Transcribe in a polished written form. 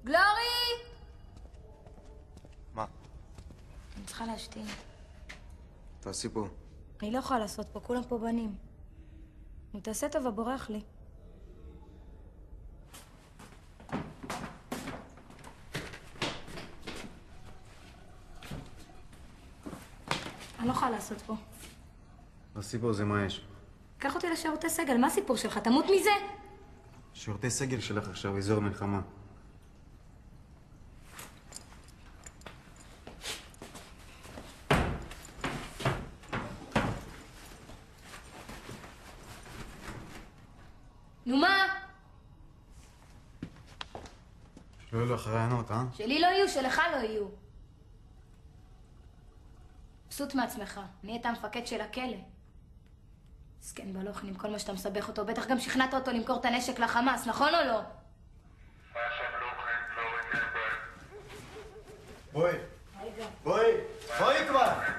גלורי! מה? אני צריכה להשתין. תעשי פה. אני לא יכולה לעשות פה, כולם פה בנים. נו, תעשה טובה, בורח לי. אני לא יכולה לעשות פה. תעשי פה, זה מה יש? קח אותי לשירותי סגל, מה הסיפור שלך? תמות מזה? שירותי סגל שלך עכשיו, אזור מלחמה. נו מה? שלא יהיו לך רעיונות, אה? שלי לא יהיו, שלך לא יהיו. פסוט מעצמך, נהיית המפקד של הכלא. סכן בלוכן עם כל מה שאתה מסבך אותו, בטח גם שכנעת אותו למכור את הנשק לחמאס, נכון או לא? בואי! בואי כבר!